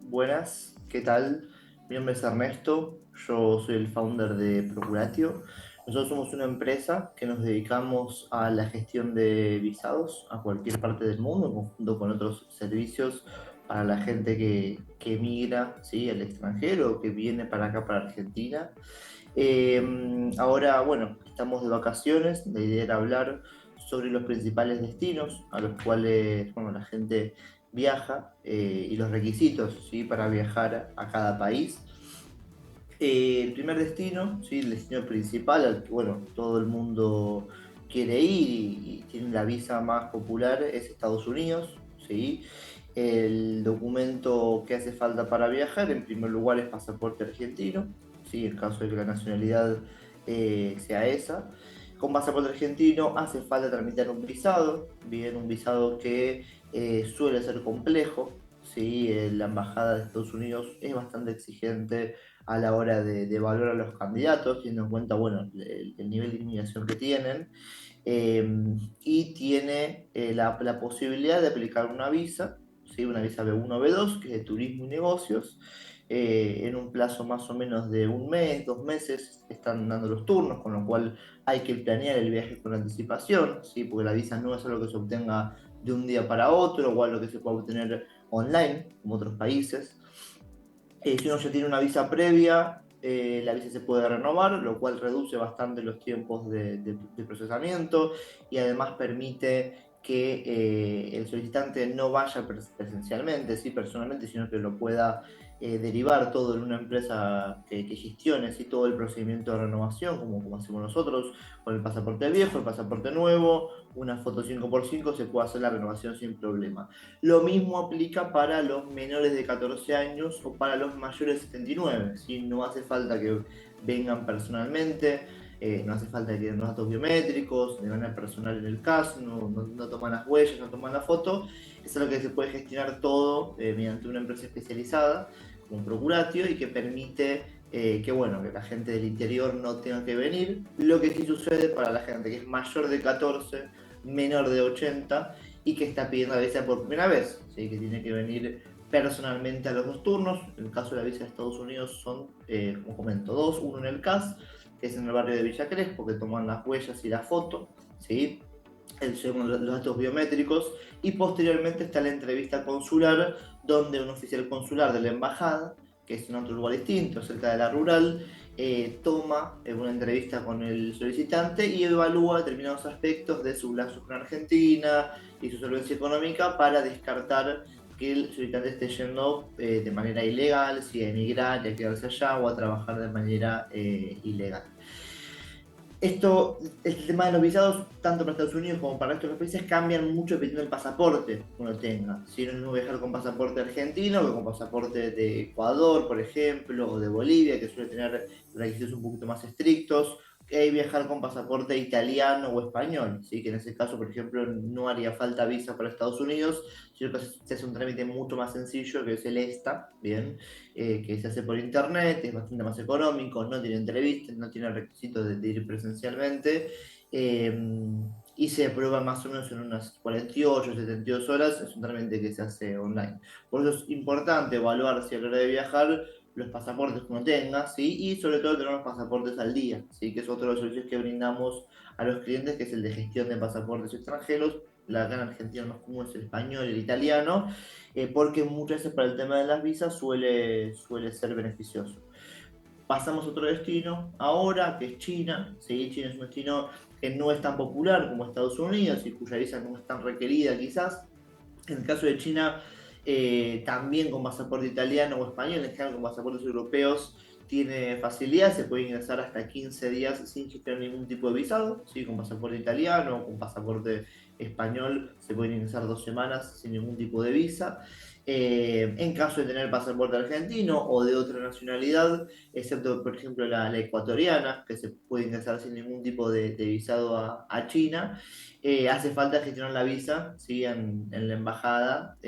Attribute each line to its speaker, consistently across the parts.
Speaker 1: Buenas, ¿qué tal? Mi nombre es Ernesto, yo soy el founder de Procuratio. Nosotros somos una empresa que nos dedicamos a la gestión de visados a cualquier parte del mundo, en conjunto con otros servicios para la gente que emigra, ¿sí?, al extranjero, que viene para acá, para Argentina. Ahora, bueno, estamos de vacaciones, la idea era hablar sobre los principales destinos a los cuales, bueno, la gente viaja, y los requisitos, ¿sí?, para viajar a cada país. El primer destino, ¿sí?, el destino principal al que, bueno, todo el mundo quiere ir y tiene la visa más popular es Estados Unidos, ¿sí? El documento que hace falta para viajar, en primer lugar, es pasaporte argentino, ¿sí?, en caso de que la nacionalidad sea esa. Con pasaporte argentino hace falta tramitar un visado, bien, un visado que suele ser complejo, ¿sí? La embajada de Estados Unidos es bastante exigente a la hora de evaluar a los candidatos, teniendo en cuenta, bueno, el nivel de inmigración que tienen, eh, y tiene la posibilidad de aplicar una visa, ¿sí?, una visa B1 o B2, que es de turismo y negocios. En un plazo más o menos de un mes, 2 meses, están dando los turnos, con lo cual hay que planear el viaje con anticipación, ¿sí?, porque la visa no es algo que se obtenga de un día para otro, o algo que se pueda obtener online, como otros países. Si uno ya tiene una visa previa, la visa se puede renovar, lo cual reduce bastante los tiempos de procesamiento y además permite que el solicitante no vaya presencialmente, sí, personalmente, sino que lo pueda derivar todo en una empresa que gestione, sí, todo el procedimiento de renovación, como hacemos nosotros, con el pasaporte viejo, el pasaporte nuevo, una foto 5x5, se puede hacer la renovación sin problema. Lo mismo aplica para los menores de 14 años o para los mayores de 79, ¿sí? No hace falta que vengan personalmente, no hace falta que den los datos biométricos, de manera personal en el caso, no toman las huellas, no toman la foto. Es algo que se puede gestionar todo mediante una empresa especializada, como Procuratio, y que permite que, bueno, que la gente del interior no tenga que venir. Lo que sí sucede para la gente que es mayor de 14, menor de 80 y que está pidiendo la visa por primera vez, ¿sí?, que tiene que venir personalmente a los dos turnos. En el caso de la visa de Estados Unidos son, como comento, dos, uno en el CAS, que es en el barrio de Villa Crespo, que toman las huellas y la foto, ¿sí?, el segundo, los datos biométricos, y posteriormente está la entrevista consular, donde un oficial consular de la embajada, que es en otro lugar distinto, cerca de la rural, toma una entrevista con el solicitante y evalúa determinados aspectos de su lazo con Argentina y su solvencia económica para descartar que el solicitante esté yendo de manera ilegal, si a emigrar y a quedarse allá, o a trabajar de manera ilegal. El tema de los visados, tanto para Estados Unidos como para estos países, cambian mucho dependiendo del pasaporte que uno tenga. Si no es mismo viajar con pasaporte argentino que con pasaporte de Ecuador, por ejemplo, o de Bolivia, que suele tener requisitos un poquito más estrictos, que hay viajar con pasaporte italiano o español, ¿sí?, que en ese caso, por ejemplo, no haría falta visa para Estados Unidos, sino que se hace un trámite mucho más sencillo, que es el ESTA, ¿bien? Que se hace por internet, es bastante más económico, no tiene entrevistas, no tiene requisitos de ir presencialmente, eh, y se aprueba más o menos en unas 48, 72 horas, es un trámite que se hace online. Por eso es importante evaluar si a la hora de viajar los pasaportes que uno tenga, ¿sí?, y sobre todo tener los pasaportes al día, ¿sí?, que es otro de los servicios que brindamos a los clientes, que es el de gestión de pasaportes extranjeros. La acá en Argentina más común es el español y el italiano, porque muchas veces para el tema de las visas suele ser beneficioso. Pasamos a otro destino ahora, que es China. ¿Sí? China es un destino que no es tan popular como Estados Unidos y cuya visa no es tan requerida quizás. En el caso de China, también con pasaporte italiano o español, en general con pasaportes europeos, tiene facilidad, se puede ingresar hasta 15 días sin gestionar ningún tipo de visado, ¿sí? Con pasaporte italiano o con pasaporte español se pueden ingresar 2 semanas sin ningún tipo de visa. En caso de tener pasaporte argentino o de otra nacionalidad, excepto por ejemplo la ecuatoriana, que se puede ingresar sin ningún tipo de visado a China, hace falta gestionar la visa, ¿sí?, en la embajada,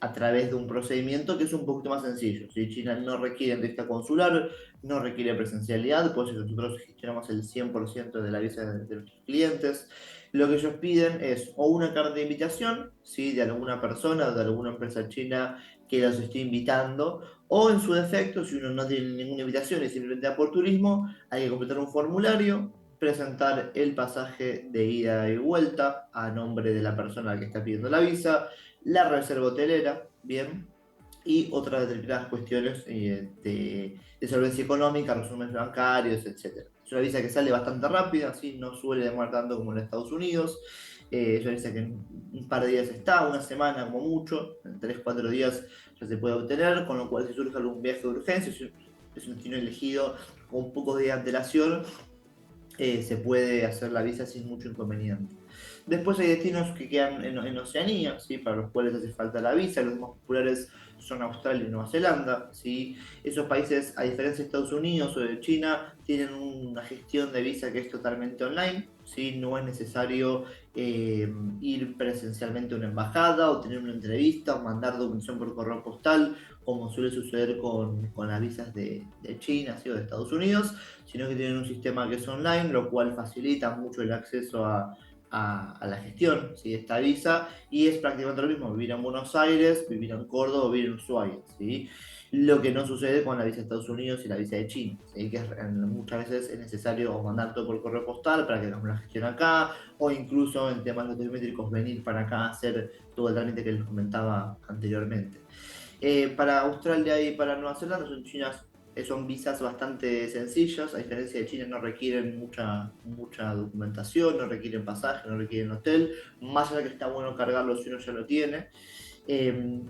Speaker 1: a través de un procedimiento que es un poquito más sencillo, ¿sí? China no requiere entrevista consular, no requiere presencialidad, por eso nosotros gestionamos el 100% de la visa de nuestros clientes. Lo que ellos piden es o una carta de invitación, ¿sí? De alguna persona o de alguna empresa china que los esté invitando, o en su defecto, si uno no tiene ninguna invitación y simplemente va por turismo, hay que completar un formulario, presentar el pasaje de ida y vuelta a nombre de la persona que está pidiendo la visa, la reserva hotelera, bien, y otras determinadas cuestiones de solvencia económica, resúmenes bancarios, etcétera. Es una visa que sale bastante rápida, ¿sí? No suele demorar tanto como en Estados Unidos. Es una visa que en un par de días está, una semana como mucho, en 3 4 días ya se puede obtener, con lo cual si surge algún viaje de urgencia, si es un destino elegido con pocos días de antelación, se puede hacer la visa sin mucho inconveniente. Después hay destinos que quedan en Oceanía, ¿sí? Para los cuales hace falta la visa, los más populares son Australia y Nueva Zelanda, ¿sí? Esos países, a diferencia de Estados Unidos o de China, tienen una gestión de visa que es totalmente online, ¿sí? No es necesario ir presencialmente a una embajada o tener una entrevista o mandar documentación por correo postal, como suele suceder con las visas de China, ¿sí? O de Estados Unidos, sino que tienen un sistema que es online, lo cual facilita mucho el acceso a la gestión, ¿sí? De esta visa, y es prácticamente lo mismo, vivir en Buenos Aires, vivir en Córdoba o vivir en Ushuaia, ¿sí? Lo que no sucede con la visa de Estados Unidos y la visa de China, ¿sí? Que muchas veces es necesario mandar todo por correo postal para que hagamos la gestión acá, o incluso en temas biométricos venir para acá a hacer todo el trámite que les comentaba anteriormente. Para Australia y para Nueva Zelanda son visas bastante sencillas, a diferencia de China no requieren mucha documentación, no requieren pasaje, no requieren hotel, más allá que está bueno cargarlo si uno ya lo tiene. Eh,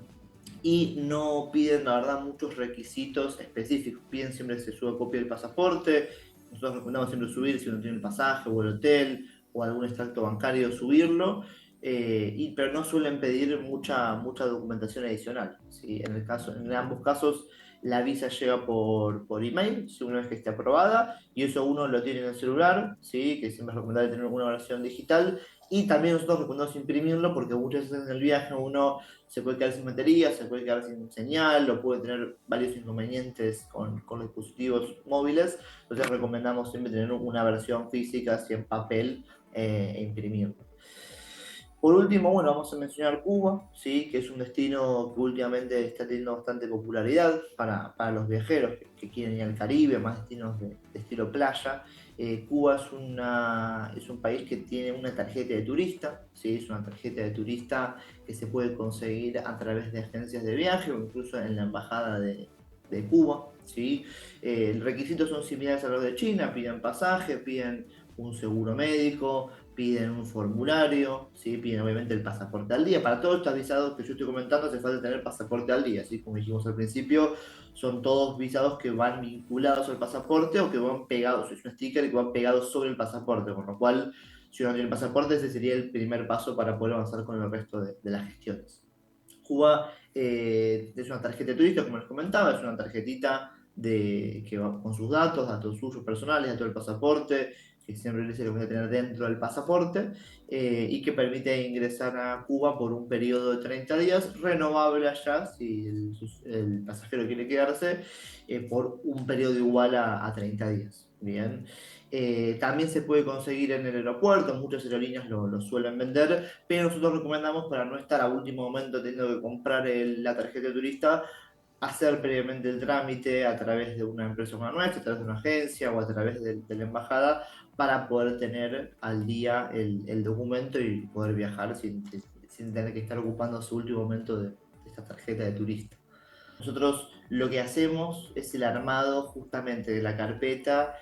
Speaker 1: y no piden, la verdad, muchos requisitos específicos. Piden siempre que se suba copia del pasaporte. Nosotros recomendamos siempre subir si uno tiene el pasaje o el hotel o algún extracto bancario, subirlo. Pero no suelen pedir mucha documentación adicional, ¿sí? En ambos casos, la visa llega por email, ¿sí? Una vez que esté aprobada, y eso uno lo tiene en el celular, ¿sí? Que siempre es recomendable tener una versión digital. Y también nosotros recomendamos imprimirlo porque muchas veces en el viaje uno se puede quedar sin batería, se puede quedar sin señal, o puede tener varios inconvenientes con los dispositivos móviles. Entonces recomendamos siempre tener una versión física, así en papel, e imprimirlo. Por último, bueno, vamos a mencionar Cuba, ¿sí? Que es un destino que últimamente está teniendo bastante popularidad para los viajeros que quieren ir al Caribe, más destinos de estilo playa. Cuba es un país que tiene una tarjeta de turista, ¿sí? Es una tarjeta de turista que se puede conseguir a través de agencias de viaje o incluso en la embajada de Cuba, ¿sí? Los requisitos son similares a los de China, piden pasaje, piden un seguro médico, piden un formulario, ¿sí? Piden obviamente el pasaporte al día. Para todos estos visados que yo estoy comentando hace falta tener pasaporte al día, ¿sí? Como dijimos al principio, son todos visados que van vinculados al pasaporte o que van pegados, es un sticker que van pegados sobre el pasaporte, con lo cual si uno tiene el pasaporte ese sería el primer paso para poder avanzar con el resto de las gestiones. Cuba es una tarjeta de turista, como les comentaba, es una tarjetita que va con sus datos suyos personales, datos del pasaporte, que siempre dice que voy a tener dentro del pasaporte, y que permite ingresar a Cuba por un periodo de 30 días, renovable allá, si el pasajero quiere quedarse, por un periodo igual a 30 días. Bien. También se puede conseguir en el aeropuerto, muchas aerolíneas lo suelen vender, pero nosotros recomendamos, para no estar a último momento teniendo que comprar la tarjeta de turista, hacer previamente el trámite a través de una empresa como la nuestra, a través de una agencia o a través de la embajada, para poder tener al día el documento y poder viajar sin tener que estar ocupando su último momento de esta tarjeta de turista. Nosotros lo que hacemos es el armado justamente de la carpeta,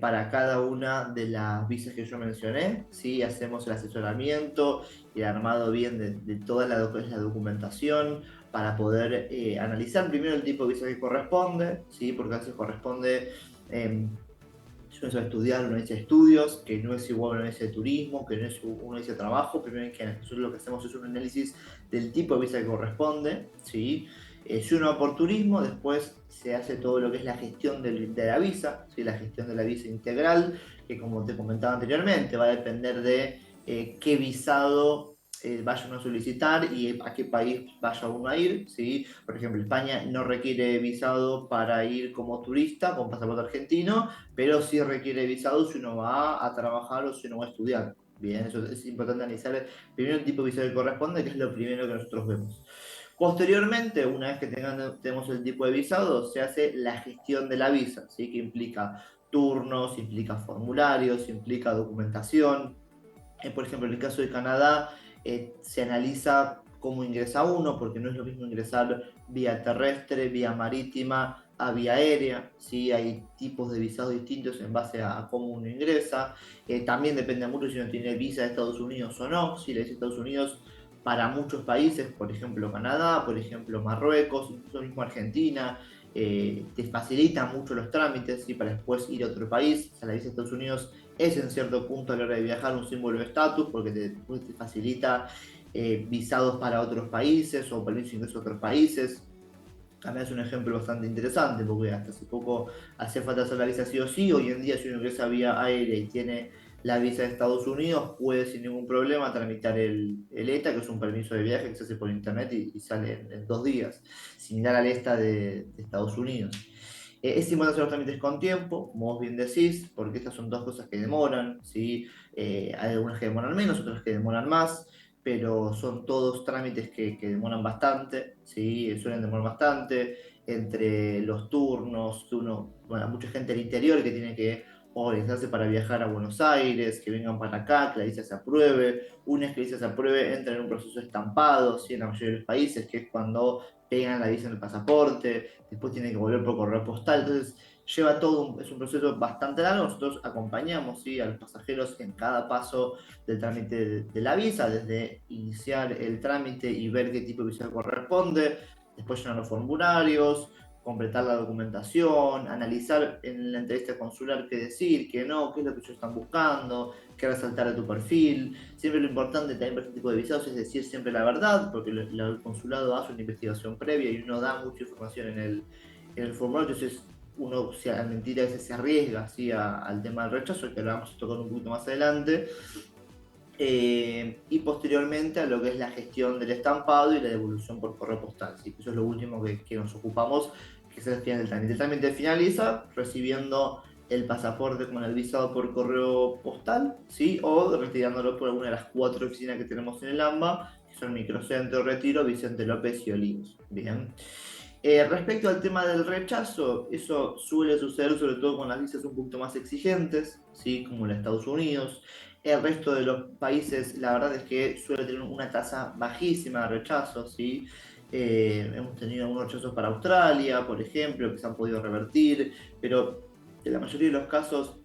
Speaker 1: para cada una de las visas que yo mencioné, ¿sí? Hacemos el asesoramiento y el armado bien de toda la documentación para poder analizar primero el tipo de visa que corresponde, ¿sí? Porque a veces corresponde, si uno sabe estudiar, una visa de estudios, que no es igual a una visa de turismo, que no es una visa de trabajo. Primero que nosotros lo que hacemos es un análisis del tipo de visa que corresponde, ¿sí? Si uno va por turismo, después se hace todo lo que es la gestión de la visa, ¿sí? La gestión de la visa integral, que como te comentaba anteriormente, va a depender de qué visado vaya uno a solicitar y a qué país vaya uno a ir, ¿sí? Por ejemplo, España no requiere visado para ir como turista con pasaporte argentino, pero sí requiere visado si uno va a trabajar o si uno va a estudiar. Bien, eso es importante analizar primero el tipo de visado que corresponde, que es lo primero que nosotros vemos. Posteriormente, una vez que tenemos el tipo de visado, se hace la gestión de la visa, ¿sí? Que implica turnos, implica formularios, implica documentación. Por ejemplo, en el caso de Canadá, se analiza cómo ingresa uno, porque no es lo mismo ingresar vía terrestre, vía marítima, a vía aérea, ¿sí? Hay tipos de visados distintos en base a cómo uno ingresa. También depende mucho si uno tiene visa de Estados Unidos o no. Si le dice Estados Unidos, para muchos países, por ejemplo Canadá, por ejemplo Marruecos, incluso mismo Argentina, te facilita mucho los trámites, ¿sí? Para después ir a otro país. O sea, la visa de Estados Unidos es en cierto punto a la hora de viajar un símbolo de estatus porque te facilita visados para otros países o permiso de ingreso a otros países. También es un ejemplo bastante interesante porque hasta hace poco hacía falta hacer la visa sí o sí. Hoy en día, si uno ingresa vía aérea y tiene la visa de Estados Unidos, puede sin ningún problema tramitar el ETA, que es un permiso de viaje que se hace por internet y sale en 2 días, similar al ESTA de Estados Unidos. Es importante hacer los trámites con tiempo, como vos bien decís, porque estas son dos cosas que demoran, ¿sí? Hay algunas que demoran menos, otras que demoran más, pero son todos trámites que demoran bastante, ¿sí? Suelen demorar bastante, entre los turnos, que uno, bueno, mucha gente del interior que tiene que organizarse para viajar a Buenos Aires, que vengan para acá, que la visa se apruebe. Una vez que la visa se apruebe, entra en un proceso estampado, ¿sí? En la mayoría de los países, que es cuando pegan la visa en el pasaporte, después tiene que volver por correo postal. Entonces lleva todo, es un proceso bastante largo. Nosotros acompañamos, ¿sí? A los pasajeros en cada paso del trámite de la visa, desde iniciar el trámite y ver qué tipo de visa corresponde, después llenar los formularios, completar la documentación, analizar en la entrevista consular qué decir, qué no, qué es lo que ellos están buscando, qué resaltar de tu perfil. Siempre lo importante también para este tipo de visados es decir siempre la verdad, porque el consulado hace una investigación previa y uno da mucha información en el formulario. Entonces uno, si a mentir a veces se arriesga, ¿sí? Al tema del rechazo, que lo vamos a tocar un poquito más adelante. Y posteriormente a lo que es la gestión del estampado y la devolución por correo postal, ¿sí? Eso es lo último que nos ocupamos, que es el final del trámite. El trámite finaliza recibiendo el pasaporte con el visado por correo postal, ¿sí? O retirándolo por alguna de las 4 oficinas que tenemos en el AMBA, que son Microcentro, Retiro, Vicente López y Olivos. Bien. Respecto al tema del rechazo, eso suele suceder sobre todo con las visas un poquito más exigentes, ¿sí? Como en Estados Unidos. El resto de los países, la verdad es que suele tener una tasa bajísima de rechazo, ¿sí? Hemos tenido algunos rechazos para Australia, por ejemplo, que se han podido revertir, pero en la mayoría de los casos,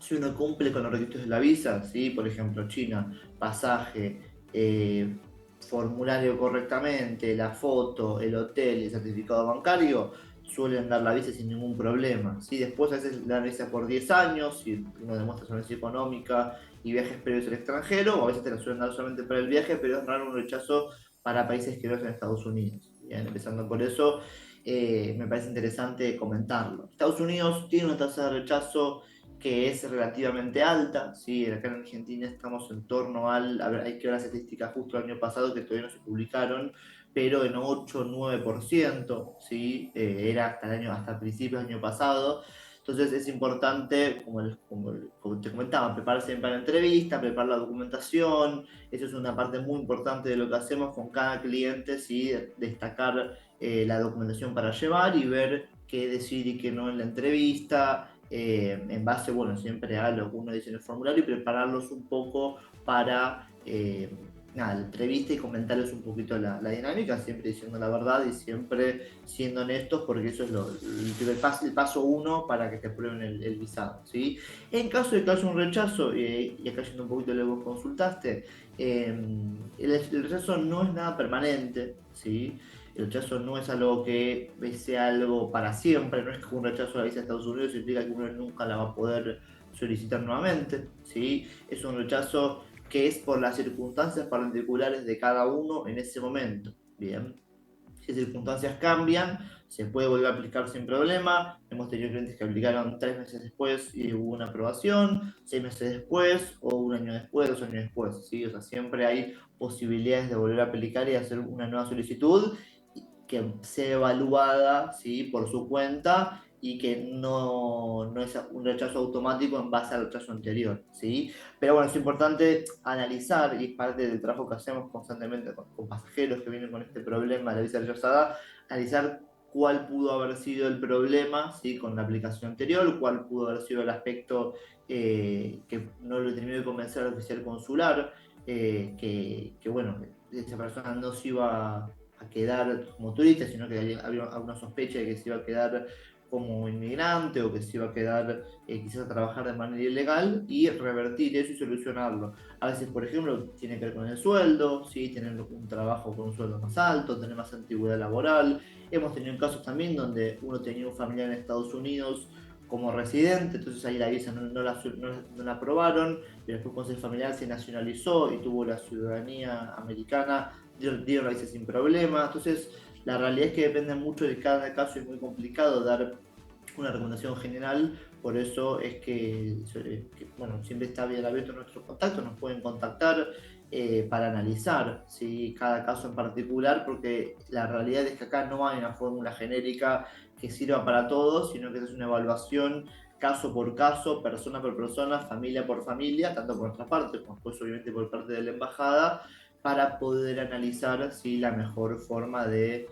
Speaker 1: si uno cumple con los requisitos de la visa, ¿sí? Por ejemplo, China, pasaje, formulario correctamente, la foto, el hotel y el certificado bancario, suelen dar la visa sin ningún problema, ¿sí? Después a veces dan visa por 10 años, si uno demuestra solvencia económica y viajes previos al extranjero, o a veces te la suelen dar solamente para el viaje, pero es raro un rechazo para países que no son Estados Unidos. Bien, empezando por eso, me parece interesante comentarlo. Estados Unidos tiene una tasa de rechazo que es relativamente alta, ¿sí? Acá en Argentina estamos en torno a ver, hay que ver las estadísticas justo el año pasado que todavía no se publicaron, pero en 8 o 9%, ¿sí? Era hasta principios del año pasado. Entonces es importante, como te comentaba, prepararse bien para la entrevista, preparar la documentación. Eso es una parte muy importante de lo que hacemos con cada cliente, ¿sí? Destacar la documentación para llevar y ver qué decir y qué no en la entrevista, en base, bueno, siempre a lo que uno dice en el formulario y prepararlos un poco para nada, la entrevista y comentarles un poquito la dinámica, siempre diciendo la verdad y siempre siendo honestos, porque eso es el paso uno para que te aprueben el visado, ¿sí? En caso de que haya un rechazo, y acá yendo un poquito lo que vos consultaste, el rechazo no es nada permanente, ¿sí? El rechazo no es algo que sea algo para siempre, no es que un rechazo a la visa de Estados Unidos implica que uno nunca la va a poder solicitar nuevamente, ¿sí? Es un rechazo que es por las circunstancias particulares de cada uno en ese momento, ¿bien? Si las circunstancias cambian, se puede volver a aplicar sin problema. Hemos tenido clientes que aplicaron 3 meses después y hubo una aprobación, 6 meses después, o un año después, 2 años después, ¿sí? O sea, siempre hay posibilidades de volver a aplicar y hacer una nueva solicitud que sea evaluada, ¿sí? Por su cuenta y que no es un rechazo automático en base al rechazo anterior, ¿sí? Pero bueno, es importante analizar, y es parte del trabajo que hacemos constantemente con pasajeros que vienen con este problema de la visa rechazada, analizar cuál pudo haber sido el problema, ¿sí? Con la aplicación anterior, cuál pudo haber sido el aspecto que no lo terminó de convencer al oficial consular, bueno, que esa persona no se iba a quedar como turista, sino que había alguna sospecha de que se iba a quedar como inmigrante o que se iba a quedar quizás a trabajar de manera ilegal, y revertir eso y solucionarlo. A veces, por ejemplo, tiene que ver con el sueldo, ¿sí? Tener un trabajo con un sueldo más alto, tener más antigüedad laboral. Hemos tenido casos también donde uno tenía un familiar en Estados Unidos como residente, entonces ahí la visa no la aprobaron, pero después con ese familiar se nacionalizó y tuvo la ciudadanía americana, dieron la visa sin problema. Entonces, la realidad es que depende mucho de cada caso, es muy complicado dar una recomendación general, por eso es bueno, siempre está bien abierto nuestro contacto, nos pueden contactar para analizar, ¿sí? Cada caso en particular, porque la realidad es que acá no hay una fórmula genérica que sirva para todos, sino que es una evaluación caso por caso, persona por persona, familia por familia, tanto por nuestra parte como pues obviamente por parte de la embajada, para poder analizar si la mejor forma de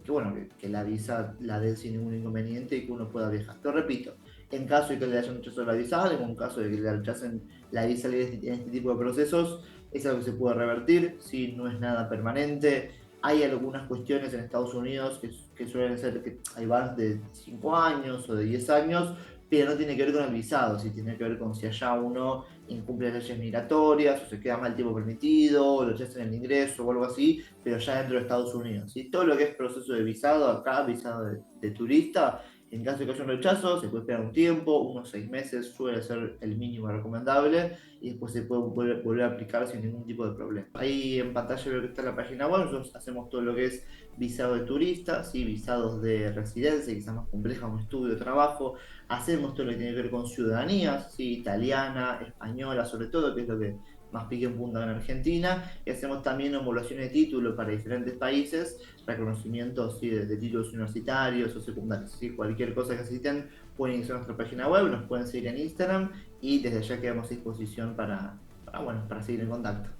Speaker 1: bueno, que la visa la den sin ningún inconveniente y que uno pueda viajar. Te repito, en caso de que le hayan rechazado la visa, en caso de que le rechacen la visa en este tipo de procesos, es algo que se puede revertir, si no es nada permanente. Hay algunas cuestiones en Estados Unidos que suelen ser que hay más de 5 años o de 10 años, pero no tiene que ver con el visado, si tiene que ver con si allá uno incumple las leyes migratorias o se queda mal tiempo permitido o lo rechazan el ingreso o algo así, pero ya dentro de Estados Unidos. Y todo lo que es proceso de visado acá, visado de turista, en caso de que haya un rechazo, se puede esperar un tiempo, unos 6 meses suele ser el mínimo recomendable, y después se puede volver a aplicar sin ningún tipo de problema. Ahí en pantalla veo que está la página web, nosotros hacemos todo lo que es visado de turista, ¿sí? Visados de residencia, quizás más compleja, un estudio, trabajo, hacemos todo lo que tiene que ver con ciudadanías, ¿sí? Italiana, española sobre todo, que es lo que más pique en punta en Argentina, y hacemos también homologaciones de título para diferentes países, reconocimientos, ¿sí? de títulos universitarios o secundarios, ¿sí? Cualquier cosa que necesiten pueden ir a nuestra página web, nos pueden seguir en Instagram y desde allá quedamos a disposición bueno, para seguir en contacto.